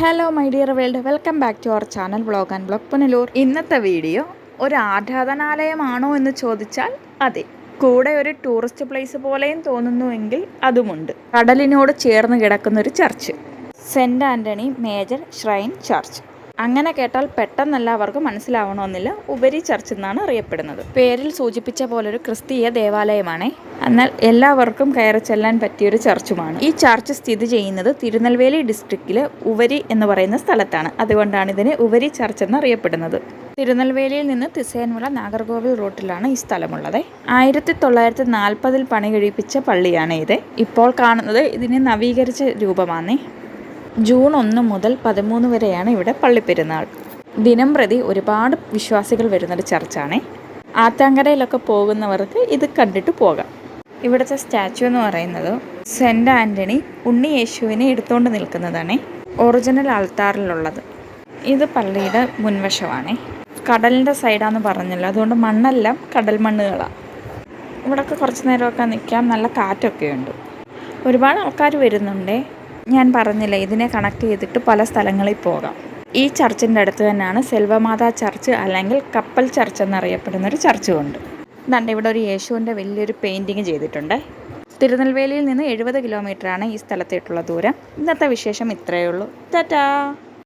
Hello my dear world, welcome back to our channel vlog and blog Punalur. ഇന്നത്തെ video ഒരു ആരാധനാലയമാണോ എന്ന് ചോദിച്ചാൽ അതെ, കൂടെ ഒരു ടൂറിസ്റ്റ് പ്ലേസ് പോലെയും തോന്നുന്നുവെങ്കിൽ അതുമുണ്ട്. കടലിനോട് ചേർന്ന് കിടക്കുന്ന ഒരു church, saint Antony major shrine church. അങ്ങനെ കേട്ടാൽ പെട്ടെന്നെല്ലാവർക്കും മനസ്സിലാവണമെന്നില്ല, ഉപരി ചർച്ച് എന്നാണ് അറിയപ്പെടുന്നത്. പേരിൽ സൂചിപ്പിച്ച പോലൊരു ക്രിസ്തീയ ദേവാലയമാണ്. എന്നാൽ എല്ലാവർക്കും കയറി ചെല്ലാൻ പറ്റിയൊരു ചർച്ചുമാണ്. ഈ ചർച്ച് സ്ഥിതി ചെയ്യുന്നത് തിരുനെൽവേലി ഡിസ്ട്രിക്റ്റിലെ ഉപരി എന്ന് പറയുന്ന സ്ഥലത്താണ്. അതുകൊണ്ടാണ് ഇതിന് ഉപരി ചർച്ച് എന്നറിയപ്പെടുന്നത്. തിരുനെൽവേലിയിൽ നിന്ന് തിസയൻമുള നാഗർകോവിൽ റൂട്ടിലാണ് ഈ സ്ഥലമുള്ളത്. 1940 പണി കഴിപ്പിച്ച പള്ളിയാണ് ഇത്. ഇപ്പോൾ കാണുന്നത് ഇതിനെ നവീകരിച്ച രൂപമാണ്. ജൂൺ 1 മുതൽ 13 വരെയാണ് ഇവിടെ പള്ളിപ്പെരുന്നാൾ. ദിനം പ്രതി ഒരുപാട് വിശ്വാസികൾ വരുന്നൊരു ചർച്ചാണ്. ആത്താങ്കരയിലൊക്കെ പോകുന്നവർക്ക് ഇത് കണ്ടിട്ട് പോകാം. ഇവിടുത്തെ സ്റ്റാച്ചു എന്ന് പറയുന്നത് സെൻറ്റ് ആൻ്റണി ഉണ്ണി യേശുവിനെ എടുത്തുകൊണ്ട് നിൽക്കുന്നതാണ്, ഒറിജിനൽ ആൾത്താറിലുള്ളത്. ഇത് പള്ളിയുടെ മുൻവശമാണ്. കടലിൻ്റെ സൈഡാന്ന് പറഞ്ഞല്ലോ, അതുകൊണ്ട് മണ്ണെല്ലാം കടൽ മണ്ണുകളാണ്. ഇവിടെയൊക്കെ കുറച്ച് നേരമൊക്കെ നിൽക്കാം, നല്ല കാറ്റൊക്കെ ഉണ്ട്. ഒരുപാട് ആൾക്കാർ വരുന്നുണ്ട്. ഞാൻ പറഞ്ഞില്ല, ഇതിനെ കണക്ട് ചെയ്തിട്ട് പല സ്ഥലങ്ങളിൽ പോകാം. ഈ ചർച്ചിൻ്റെ അടുത്ത് തന്നെയാണ് സെൽവമാതാ ചർച്ച് അല്ലെങ്കിൽ കപ്പൽ ചർച്ച് എന്നറിയപ്പെടുന്നൊരു ചർച്ചും ഉണ്ട്. ദാണ്ട് ഇവിടെ ഒരു യേശുവിൻ്റെ വലിയൊരു പെയിൻറ്റിങ് ചെയ്തിട്ടുണ്ട്. തിരുനെൽവേലിയിൽ നിന്ന് 70 കിലോമീറ്ററാണ് ഈ സ്ഥലത്തേക്കുള്ള ദൂരം. ഇന്നത്തെ വിശേഷം ഇത്രയേ ഉള്ളൂ. ടാറ്റാ.